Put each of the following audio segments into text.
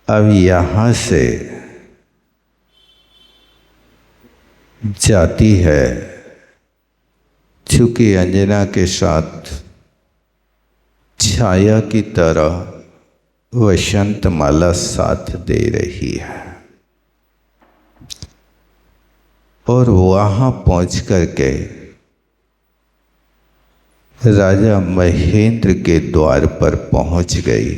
अब यहाँ से जाती है, चूंकि अंजना के साथ छाया की तरह वसंतमाला साथ दे रही है। और वहाँ पहुँच करके राजा महेंद्र के द्वार पर पहुँच गई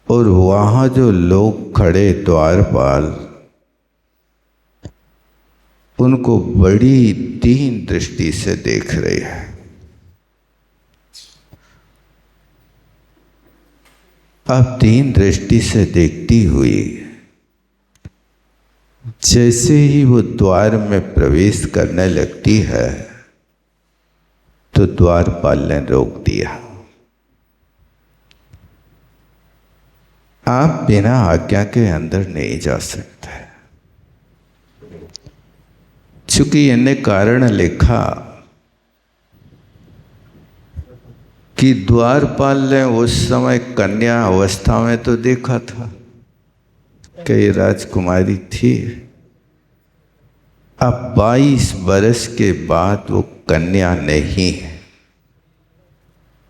और वहाँ जो लोग खड़े द्वारपाल, उनको बड़ी दीन दृष्टि से देख रहे हैं। अब दीन दृष्टि से देखती हुई जैसे ही वो द्वार में प्रवेश करने लगती है तो द्वारपाल ने रोक दिया। आप बिना आज्ञा के अंदर नहीं जा सकते। चूंकि इन्हें कारण लिखा कि द्वारपाल ने उस समय कन्या अवस्था में तो देखा था कि ये राजकुमारी थी। अब 22 बरस के बाद वो कन्या नहीं,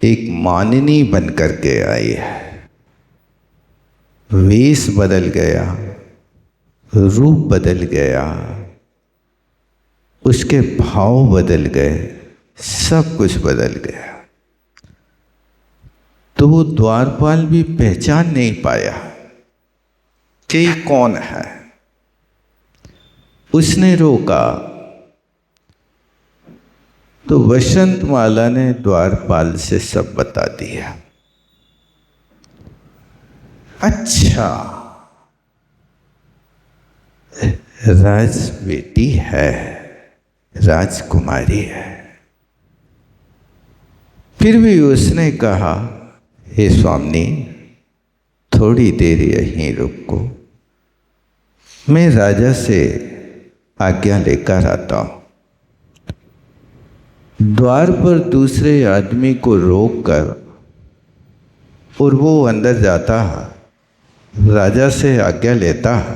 एक मानिनी बन करके आई है। वेश बदल गया, रूप बदल गया, उसके भाव बदल गए, सब कुछ बदल गया। तो वो द्वारपाल भी पहचान नहीं पाया कि कौन है। उसने रोका तो वसंतमाला ने द्वारपाल से सब बता दिया। अच्छा, राज बेटी है, राजकुमारी है। फिर भी उसने कहा, हे स्वामी, थोड़ी देर यहीं रुको, मैं राजा से आज्ञा लेकर आता हूं। द्वार पर दूसरे आदमी को रोककर और वो अंदर जाता है, राजा से आज्ञा लेता है।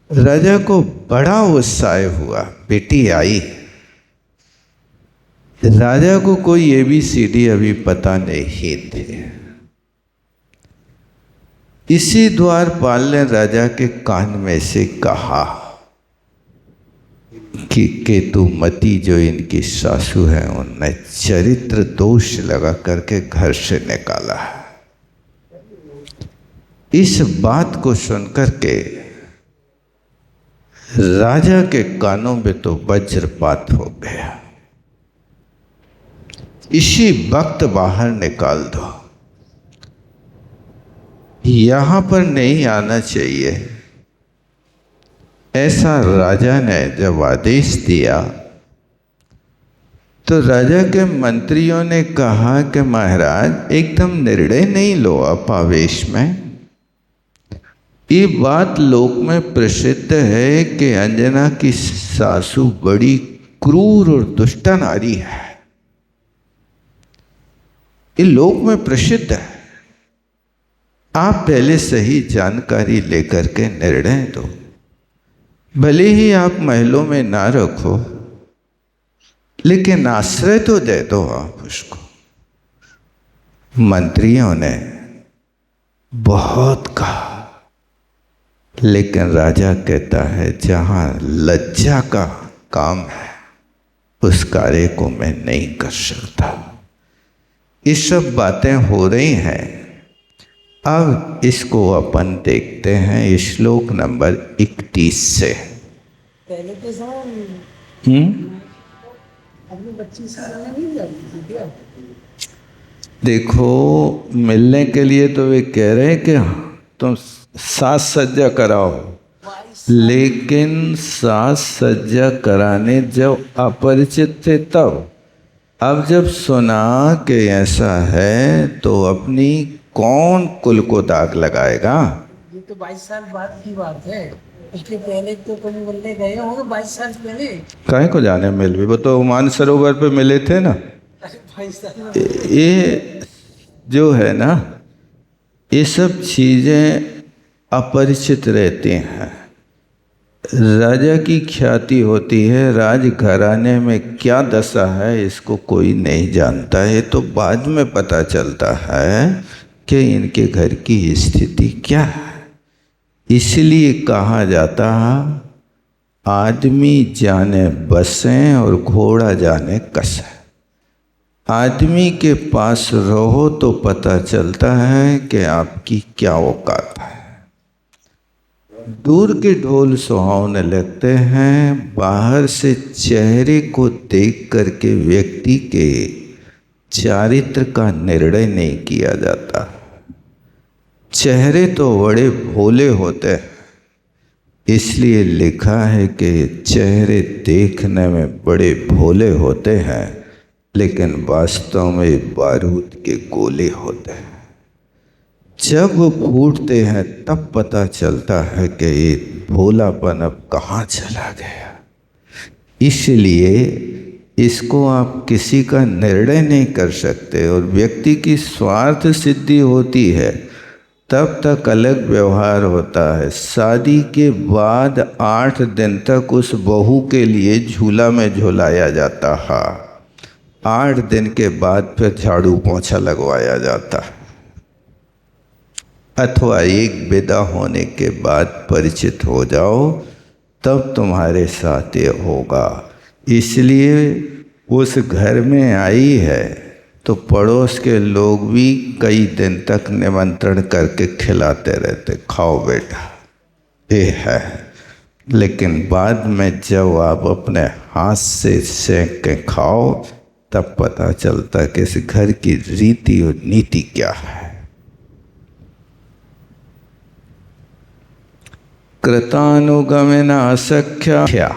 राजा को बड़ा उत्साह हुआ, बेटी आई। राजा को कोई ABCD अभी पता नहीं थे। इसी द्वारपाल ने राजा के कान में से कहा कि केतुमती जो इनकी सासू है, उनने चरित्र दोष लगा करके घर से निकाला है। इस बात को सुनकर के राजा के कानों में तो वज्रपात हो गया। इसी वक्त बाहर निकाल दो, यहां पर नहीं आना चाहिए। ऐसा राजा ने जब आदेश दिया तो राजा के मंत्रियों ने कहा कि महाराज एकदम निर्णय नहीं लो आप आवेश में। ये बात लोक में प्रसिद्ध है कि अंजना की सासू बड़ी क्रूर और दुष्ट नारी है। ये लोक में प्रसिद्ध है। आप पहले सही जानकारी लेकर के निर्णय दो। भले ही आप महलों में ना रखो, लेकिन आश्रय तो दे दो आप उसको। मंत्रियों ने बहुत कहा, लेकिन राजा कहता है जहां लज्जा का काम है उस कार्य को मैं नहीं कर सकता। ये सब बातें हो रही हैं। अब इसको अपन देखते हैं श्लोक नंबर 31 से। पहले तो अपनी बच्ची से नहीं जाती क्या? देखो, मिलने के लिए तो वे कह रहे हैं कि तुम साज सज्जा कराओ, लेकिन साज सज्जा कराने जब अपरिचित थे तब। अब जब सुना कि ऐसा है तो अपनी कौन कुल को दाग लगाएगा? ये तो 22 साल बाद की बात है। उसके पहले तो तुम मिलने गए होंगे 22 साल पहले। काहे को जाने मिल भी, वो तो मानसरोवर पे मिले थे ना। अरे 22 साल में ये जो है ना, ये सब चीज़ें अपरिचित रहती हैं। राजा की ख्याति होती है, राजघराने में क्या दशा है इसको कोई नहीं जानता है। तो बाद में पता चलता है कि इनके घर की स्थिति क्या है। इसलिए कहा जाता है, आदमी जाने बसें और घोड़ा जाने कसें। आदमी के पास रहो तो पता चलता है कि आपकी क्या औकात है। दूर के ढोल सुहावने लगते हैं, बाहर से चेहरे को देख करके व्यक्ति के चारित्र का निर्णय नहीं किया जाता। चेहरे तो बड़े भोले होते हैं, इसलिए लिखा है कि चेहरे देखने में बड़े भोले होते हैं, लेकिन वास्तव में बारूद के गोले होते हैं। जब वो फूटते हैं तब पता चलता है कि ये भोलापन अब कहाँ चला गया। इसलिए इसको आप किसी का निर्णय नहीं कर सकते। और व्यक्ति की स्वार्थ सिद्धि होती है तब तक अलग व्यवहार होता है। शादी के बाद 8 दिन तक उस बहू के लिए झूला में झुलाया जाता है। 8 दिन के बाद फिर झाड़ू पोंछा लगवाया जाता है, अथवा एक विदा होने के बाद परिचित हो जाओ तब तुम्हारे साथ ये होगा। इसलिए उस घर में आई है तो पड़ोस के लोग भी कई दिन तक निमंत्रण करके खिलाते रहते, खाओ बेटा ये है। लेकिन बाद में जब आप अपने हाथ से सेंक के खाओ तब पता चलता कि इस घर की रीति और नीति क्या है। कृतानुगमन असख्या,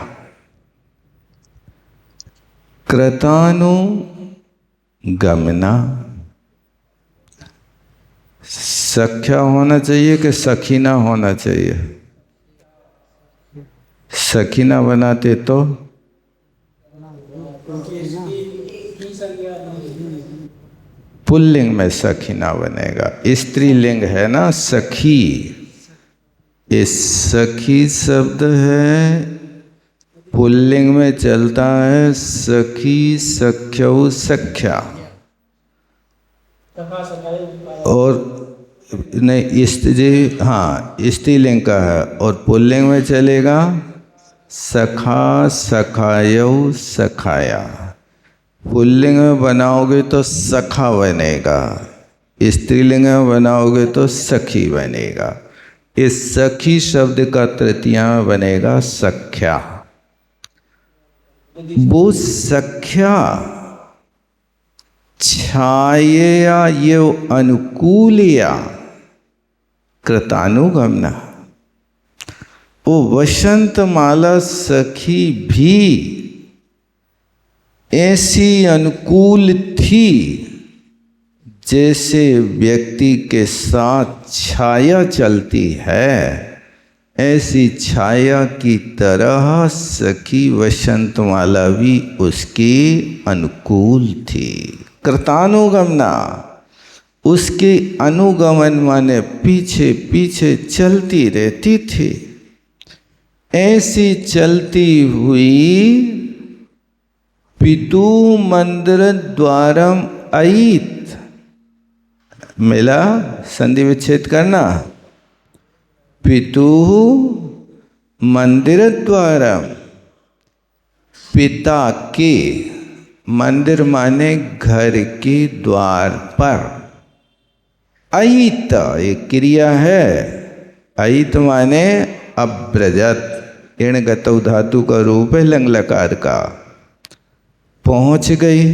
कृतानुगमना सख्या होना चाहिए कि सखीना होना चाहिए? सखीना बनाते तो पुल्लिंग में सखीना बनेगा। स्त्रीलिंग है ना सखी। ये सखी शब्द है, पुल्लिंग में चलता है सखी, सख्यौ, सख्या। और नहीं स्त्री, हाँ स्त्रीलिंग का है। और पुल्लिंग में चलेगा सखा, सखायौ, सखाया। पुल्लिंग में बनाओगे तो सखा बनेगा, स्त्रीलिंग में बनाओगे तो सखी बनेगा। इस सखी शब्द का तृतीया में बनेगा सख्या। वो सख्या छाया ये अनुकूलिया कृतानुगमना। वो वसंतमाला सखी भी ऐसी अनुकूल थी जैसे व्यक्ति के साथ छाया चलती है, ऐसी छाया की तरह सखी वसंतमाला भी उसकी अनुकूल थी। कृतानुगमना, उसके अनुगमन माने पीछे पीछे चलती रहती थी। ऐसी चलती हुई पितु मंदिर द्वारम अयित। मिला, संधि विच्छेद करना। पितु मंदिर द्वारा, पिता के, मंदिर माने घर के द्वार पर। अयित एक क्रिया है। अयित माने अब्रजत, इण गतौ धातु का रूप है लंग लकार का। पहुंच गई।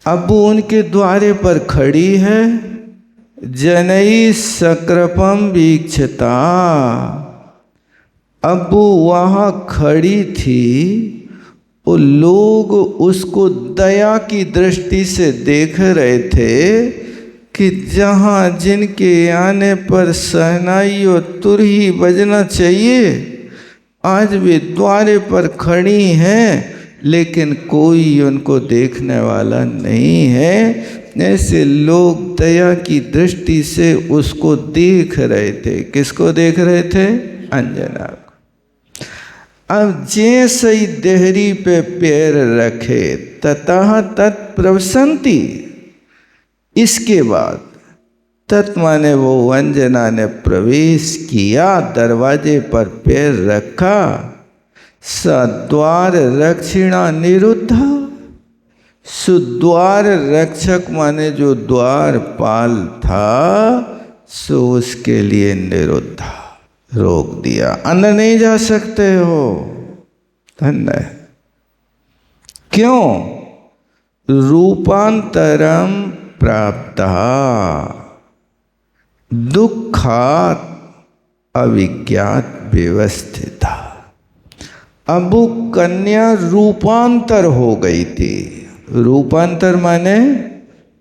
अब वो उनके द्वारे पर खड़ी है। जनई सकृपम वीक्षता। अब वो वहाँ खड़ी थी, वो लोग उसको दया की दृष्टि से देख रहे थे कि जहाँ जिनके आने पर शहनाई और तुरही बजना चाहिए, आज वे द्वारे पर खड़ी हैं, लेकिन कोई उनको देखने वाला नहीं है। ऐसे लोग दया की दृष्टि से उसको देख रहे थे। किसको देख रहे थे? अंजना को। अब जैसे ही देहरी पे पैर रखे ततः तत्प्रवसंती, इसके बाद तत् माने वो अंजना ने प्रवेश किया, दरवाजे पर पैर रखा। सद्वार रक्षिणा निरुद्धा, सुद्वार रक्षक माने जो द्वारपाल था, सो उसके लिए निरुद्धा, रोक दिया, अंदर नहीं जा सकते हो। धन्य। क्यों? रूपांतरम प्राप्ता दुखात अविज्ञात व्यवस्थिता। अब वो कन्या रूपांतर हो गई थी। रूपांतर माने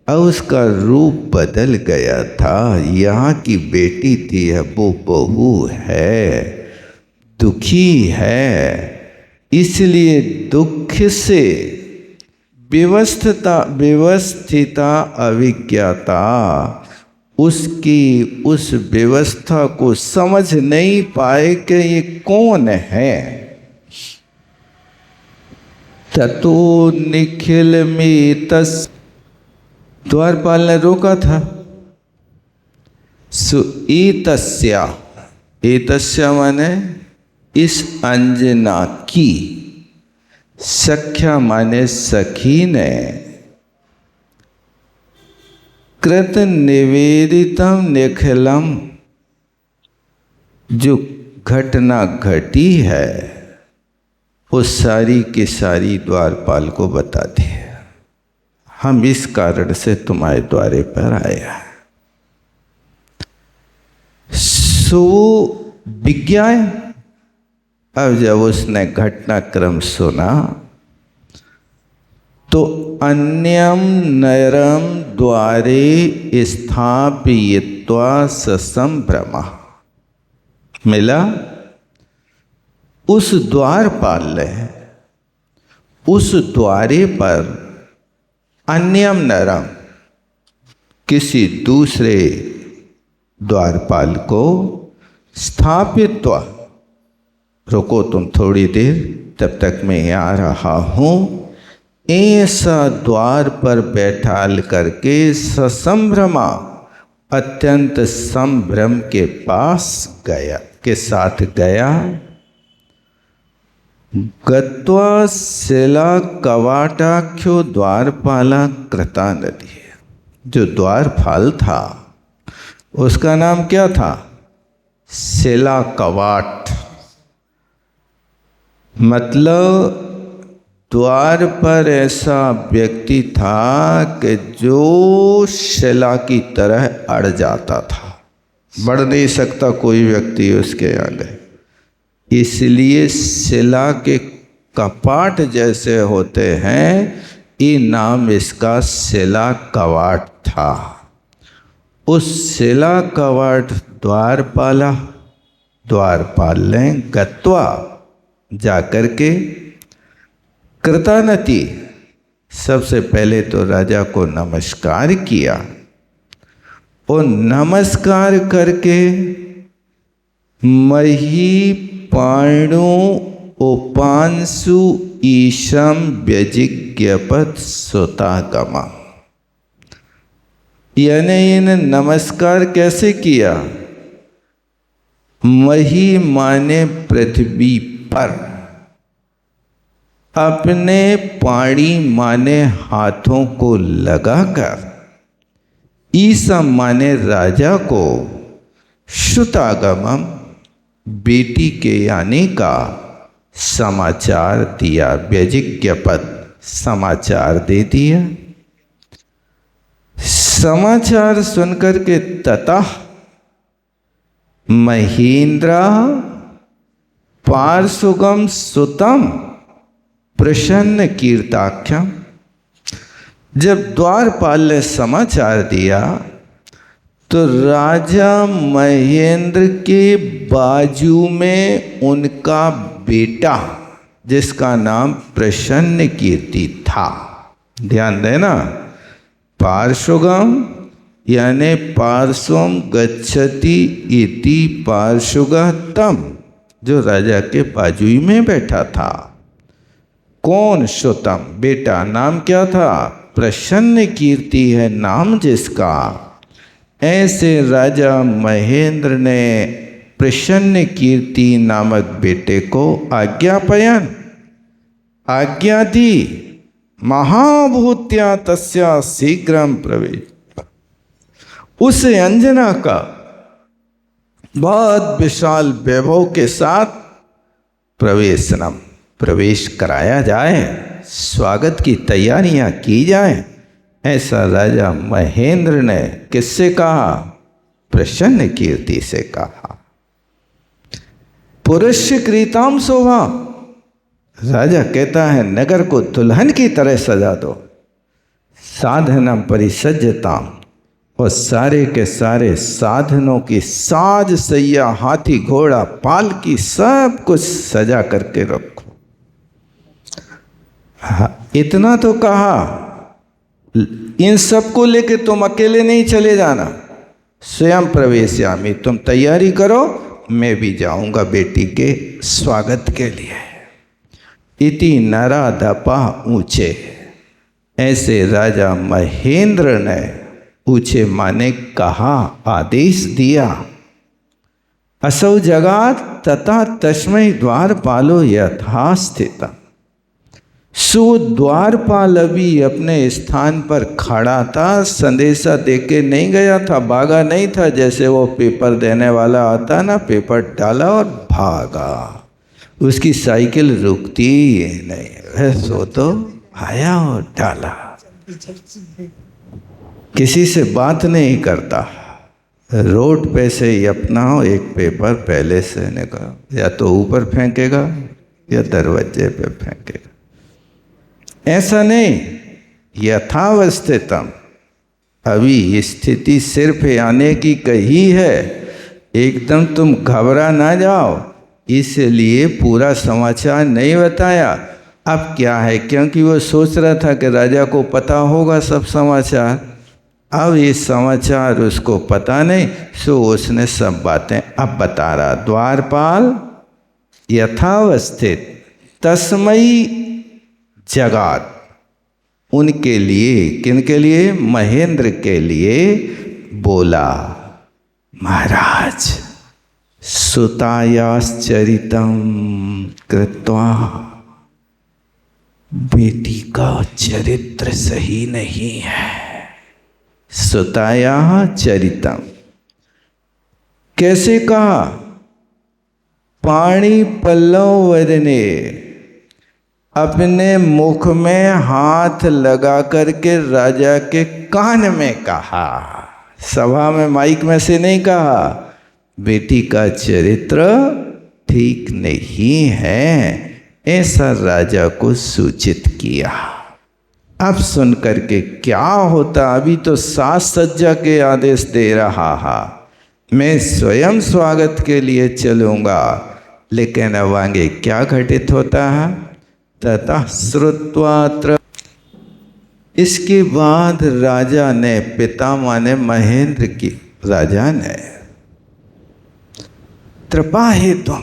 अब उसका रूप बदल गया था। यहाँ की बेटी थी, अब वो बहू है, दुखी है, इसलिए दुख से व्यवस्थिता अविज्ञाता, उसकी उस व्यवस्था को समझ नहीं पाए कि ये कौन है। ततो निखिल में तस, द्वारपाल ने रोका था। एतस्या, एतस्या माने इस अंजना की, सख्या माने सखी ने, कृत निवेदितम निखिलम, जो घटना घटी है वो सारी की सारी द्वारपाल को बता दी। हम इस कारण से तुम्हारे द्वारे पर आए हैं। सो विज्ञाय, अब जब उसने घटनाक्रम सुना तो अन्यम नरम द्वारे स्थापयित्वा ससंभ्रमा, मिला उस द्वारपाल ने उस द्वारे पर अन्यम नरम, किसी दूसरे द्वारपाल को स्थापित, रुको तुम थोड़ी देर, तब तक मैं आ रहा हूँ, ऐसा द्वार पर बैठाल करके ससंभ्रमा, अत्यंत संभ्रम के पास गया, के साथ गया। गत्वा शिला कवाटाख्यो द्वारपाला कृता नदी, जो द्वारपाल था उसका नाम क्या था? शिला कवाट, मतलब द्वार पर ऐसा व्यक्ति था कि जो शिला की तरह अड़ जाता था, बढ़ नहीं सकता कोई व्यक्ति उसके आगे। इसलिए शिला के कपाट जैसे होते हैं, ये नाम इसका शिला कवाट था। उस शिला कवाट द्वारपाला, द्वारपाल ने गत्वा, जाकर के, कृतानति, सबसे पहले तो राजा को नमस्कार किया और नमस्कार करके मही पाणु उपांशु ईशम व्यजिज्ञपत सुतागमा, यानी इन्हें नमस्कार कैसे किया? मही माने पृथ्वी पर, अपने पाणी माने हाथों को लगाकर, ईसम माने राजा को, श्रुतागमम बेटी के आने का समाचार दिया, व्यजिज्ञपद समाचार दे दिया। समाचार सुनकर के ततः महेंद्र पार्श्वगम सुतम प्रसन्न कीर्ताख्यम, जब द्वारपाल ने समाचार दिया तो राजा महेंद्र के बाजू में उनका बेटा जिसका नाम प्रसन्न कीर्ति था। ध्यान देना, पार्श्वगम यानी पार्श्वम गच्छति इति पार्श्वगतम, जो राजा के बाजू में बैठा था। कौन? श्रुतम, बेटा। नाम क्या था? प्रसन्न कीर्ति है नाम जिसका। ऐसे राजा महेंद्र ने प्रसन्न कीर्ति नामक बेटे को आज्ञापयन आज्ञा दी। महाभूत्या तस्या शीघ्रम प्रवेश, उस अंजना का बहुत विशाल वैभव के साथ प्रवेश कराया जाए, स्वागत की तैयारियां की जाए। ऐसा राजा महेंद्र ने किससे कहा? प्रसन्न कीर्ति से कहा। पुरुष क्रीताम शोभा, राजा कहता है नगर को दुल्हन की तरह सजा दो। साधनम परिसज्जताम, और सारे के सारे साधनों की साज सैया, हाथी घोड़ा पालकी सब कुछ सजा करके रखो। इतना तो कहा, इन सबको लेके तुम अकेले नहीं चले जाना। स्वयं प्रवेश्यामि, तुम तैयारी करो, मैं भी जाऊंगा बेटी के स्वागत के लिए। इति नराधपा ऊंचे, ऐसे राजा महेंद्र ने ऊंचे माने कहा, आदेश दिया। असौ जगात तथा तस्मै द्वारपालो यथा स्थिता, सो द्वारपाल अभी अपने स्थान पर खड़ा था। संदेशा देके नहीं गया था, भागा नहीं था। जैसे वो पेपर देने वाला आता ना, पेपर डाला और भागा, उसकी साइकिल रुकती ही नहीं, सो तो आया और डाला, किसी से बात नहीं करता। रोड पे से ही अपना एक पेपर पहले से निकाल, या तो ऊपर फेंकेगा या दरवाजे पे फेंकेगा। ऐसा नहीं, यथावस्थितम, अभी स्थिति सिर्फ आने की कही है, एकदम तुम घबरा ना जाओ, इसलिए पूरा समाचार नहीं बताया। अब क्या है, क्योंकि वो सोच रहा था कि राजा को पता होगा सब समाचार, अब ये समाचार उसको पता नहीं, सो उसने सब बातें अब बता रहा। द्वारपाल यथावस्थित तस्मई जगात, उनके लिए, किनके लिए? महेंद्र के लिए बोला, महाराज सुतायाश्चरितम कृत्वा, बेटी का चरित्र सही नहीं है। सुताया चरितम कैसे कहा? पाणी पल्लव वदने, अपने मुख में हाथ लगा करके राजा के कान में कहा, सभा में माइक में से नहीं कहा, बेटी का चरित्र ठीक नहीं है, ऐसा राजा को सूचित किया। अब सुन करके क्या होता, अभी तो साज सज्जा के आदेश दे रहा है, मैं स्वयं स्वागत के लिए चलूँगा, लेकिन अब आगे क्या घटित होता है? तथा श्रुत्वात्र, इसके बाद राजा ने, पिता माने महेंद्र की, राजा ने कृपा हेतु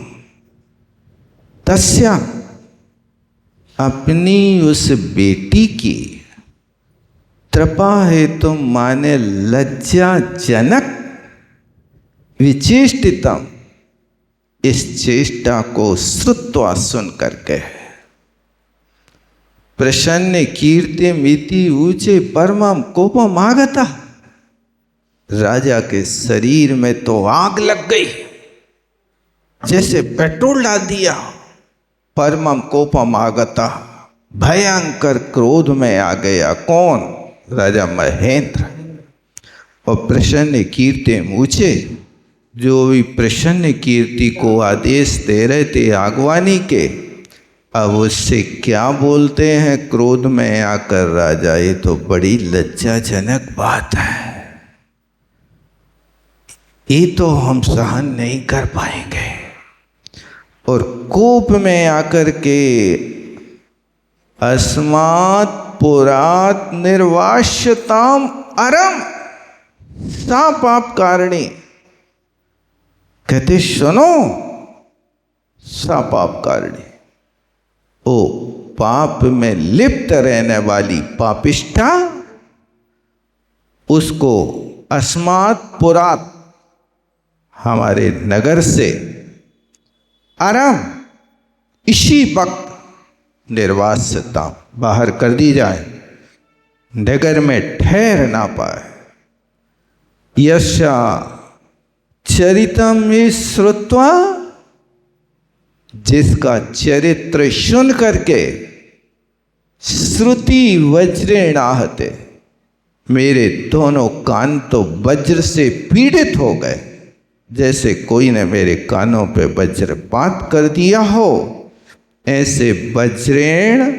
तस्या, अपनी उस बेटी की, कृपा हेतु माने लज्जाजनक विचेष्टितम, इस चेष्टा को श्रुत्वा सुन करके, प्रसन्न कीर्ति मिति ऊंचे परमम कोपम आगता, राजा के शरीर में तो आग लग गई, जैसे पेट्रोल डाल दिया। परमम कोपम आगता, भयंकर क्रोध में आ गया। कौन? राजा महेंद्र। और प्रसन्न कीर्ति ऊंचे, जो भी प्रसन्न कीर्ति को आदेश दे रहे थे आगवानी के, अब उससे क्या बोलते हैं क्रोध में आकर राजा, ये तो बड़ी लज्जाजनक बात है। ये तो हम सहन नहीं कर पाएंगे। और कोप में आकर के अस्मात् पुरात निर्वास्यताम अरम सा पाप कारणी, कहते सुनो, सा पाप कारणी, ओ पाप में लिप्त रहने वाली पापिष्ठा, उसको अस्मात् पुरात, हमारे नगर से, आराम, इसी वक्त निर्वास्यता, बाहर कर दी जाए, नगर में ठहर ना पाए। यशा चरितम श्रुत्वा, जिसका चरित्र सुन करके श्रुति वज्रेण आहते, मेरे दोनों कान तो वज्र से पीड़ित हो गए, जैसे कोई ने मेरे कानों पे वज्रपात कर दिया हो, ऐसे वज्रेण,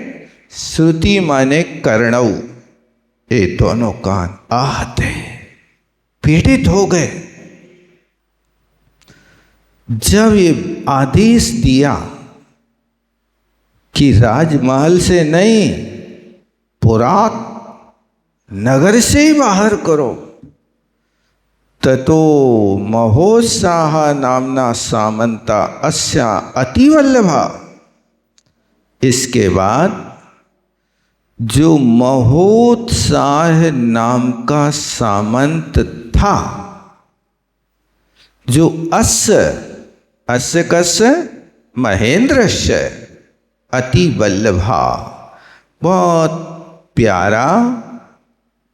श्रुति माने कर्णौ, ये दोनों कान आहते, पीड़ित हो गए। जब ये आदेश दिया कि राजमहल से नहीं, पुरात नगर से ही बाहर करो, ततो महोत्साह नामना सामंता अस्या अतिवल्लभा, इसके बाद जो महोत्साह नाम का सामंत था, जो अस्य कस्य महेंद्रस्य अति वल्लभा, बहुत प्यारा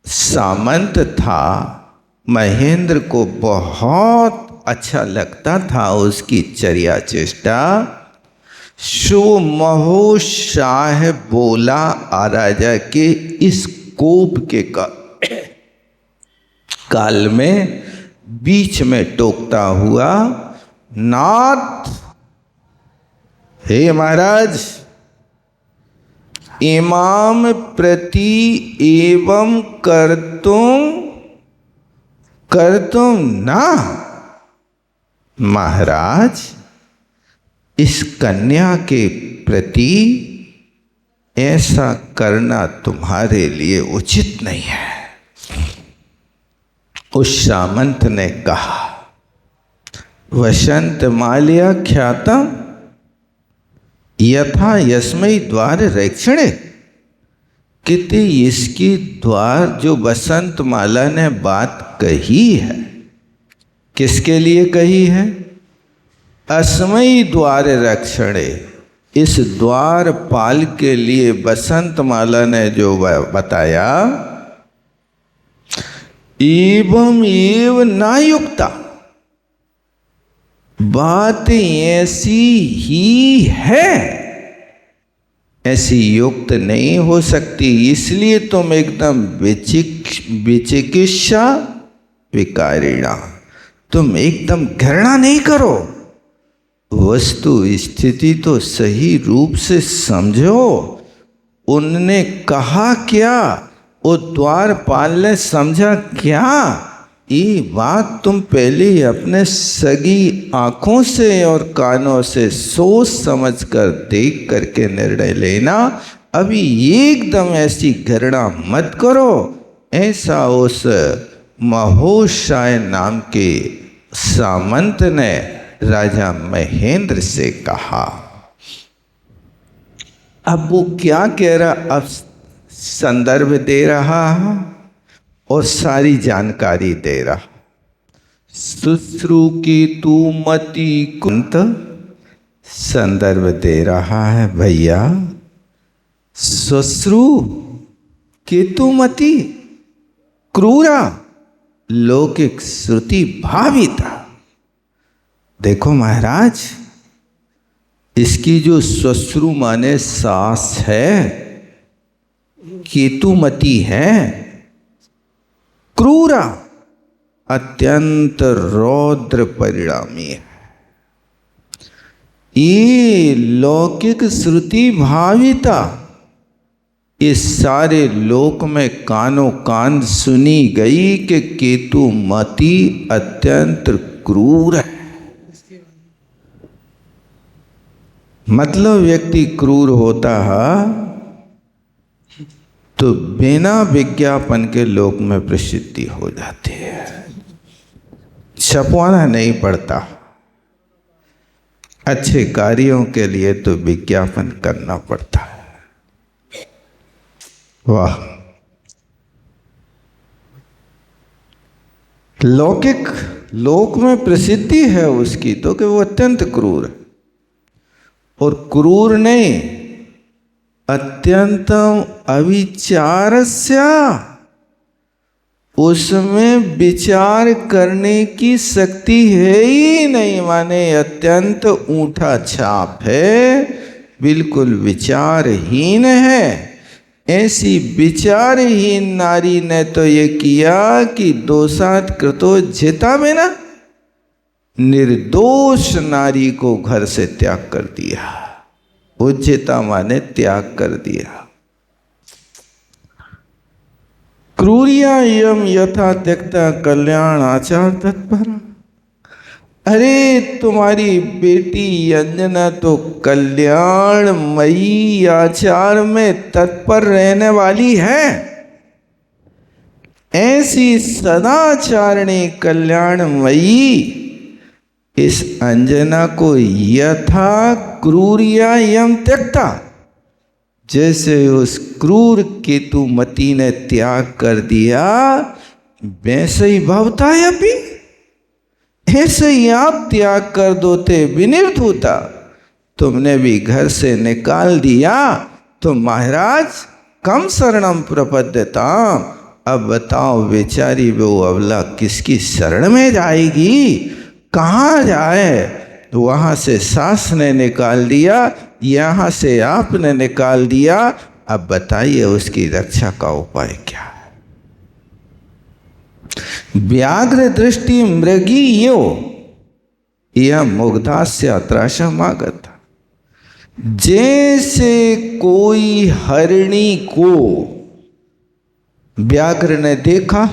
सामंत था, महेंद्र को बहुत अच्छा लगता था उसकी चर्या चेष्टा। सो महोत्साह बोला राजा के इस कोप के काल में, बीच में टोकता हुआ, नाथ, हे महाराज, इमाम प्रति एवं करतुम ना, महाराज, इस कन्या के प्रति ऐसा करना तुम्हारे लिए उचित नहीं है। उस सामंत ने कहा, वसंत माल्या ख्यातम यथा यस्मै द्वार रक्षणे, कितने इसकी द्वार, जो वसंत माला ने बात कही है, किसके लिए कही है? अस्मै द्वार रक्षणे, इस द्वार पाल के लिए वसंत माला ने जो बताया, एवं एव ना युक्ता, बात ऐसी ही है, ऐसी युक्त नहीं हो सकती, इसलिए तुम एकदम विचिकित्सा विकारिणा, तुम एकदम घृणा नहीं करो, वस्तु स्थिति तो सही रूप से समझो। उनने कहा क्या, वो द्वारपाल ने समझा क्या, ये बात तुम पहले अपने सगी आंखों से और कानों से सोच समझ कर देख करके निर्णय लेना, अभी एकदम ऐसी घृणा मत करो। ऐसा उस महोत्साह नाम के सामंत ने राजा महेंद्र से कहा। अब वो क्या कह रहा, अब संदर्भ दे रहा और सारी जानकारी दे रहा। शुश्रु की तू मति कुंत, संदर्भ दे रहा है भैया, शुश्रु केतुमति क्रूरा लौकिक श्रुति भाविता। देखो महाराज, इसकी जो श्वश्रु माने सास है, केतुमती है, क्रूरा, अत्यंत रौद्र परिणामी है। ये लौकिक श्रुति भाविता, इस सारे लोक में कानों कान सुनी गई कि केतु मती अत्यंत क्रूर है। मतलब व्यक्ति क्रूर होता है तो बिना विज्ञापन के लोक में प्रसिद्धि हो जाती है, छपवाना नहीं पड़ता। अच्छे कार्यों के लिए तो विज्ञापन करना पड़ता है। वाह, लौकिक लोक में प्रसिद्धि है उसकी तो कि वो अत्यंत क्रूर है, और क्रूर नहीं, अत्यंतम अविचारस्य, उसमें विचार करने की शक्ति है ही नहीं, माने अत्यंत ऊंठा छाप है, बिल्कुल विचारहीन है। ऐसी विचारहीन नारी ने तो ये किया कि दोषात कृतो जिता में ना, निर्दोष नारी को घर से त्याग कर दिया। उज्जिता माने त्याग कर दिया। क्रूरिया यम यथा त्यक्ता कल्याण आचार तत्पर। अरे तुम्हारी बेटी अंजना तो कल्याणमयी आचार में तत्पर रहने वाली है। ऐसी सदाचारिणी कल्याणमयी इस अंजना को यथा क्रूरिया यम त्यक्ता, जैसे उस क्रूर केतुमती ने त्याग कर दिया, वैसे ही भवता है अभी, ऐसे ही आप त्याग कर दोते विनिर्त होता। तुमने भी घर से निकाल दिया तो महाराज कम शरणम प्रपद्यता। अब बताओ बेचारी वो अबला किसकी शरण में जाएगी, कहाँ जाए। तो वहाँ से सास ने निकाल दिया, यहाँ से आपने निकाल दिया, अब बताइए उसकी रक्षा का उपाय क्या है। व्याघ्र दृष्टि मृगी यो यह मुग्धास्य त्रासमागत। जैसे कोई हरिणी को व्याघ्र ने देखा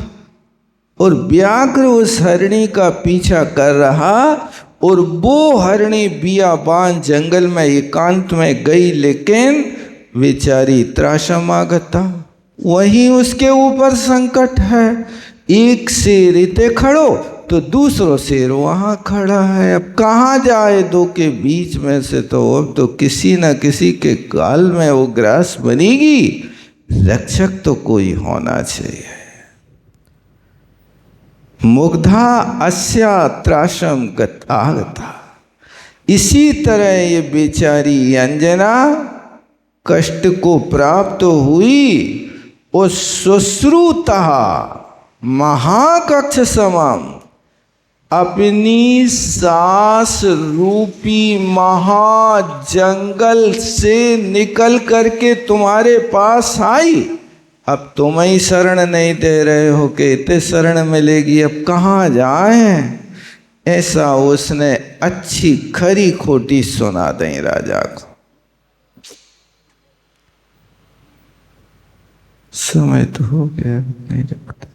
और व्याघ्र उस हरिणी का पीछा कर रहा, और वो हरिणी बियाबान जंगल में एकांत में गई, लेकिन बेचारी त्रासमागता, वहीं उसके ऊपर संकट है। एक शेर इते खड़ो तो दूसरो शेर वहां खड़ा है, अब कहाँ जाए दो के बीच में से। तो अब तो किसी न किसी के गाल में वो ग्रास बनेगी, रक्षक तो कोई होना चाहिए। मुग्धा अस्या त्रासम गता। इसी तरह ये बेचारी अंजना कष्ट को प्राप्त हुई, और सुश्रुता महाकक्ष समम, अपनी सास रूपी महाजंगल से निकल करके तुम्हारे पास आई। अब तुम ही शरण नहीं दे रहे हो कि इतने शरण मिलेगी, अब कहाँ जाए। ऐसा उसने अच्छी खरी खोटी सुना दें राजा को। समय तो हो गया, नहीं रखता।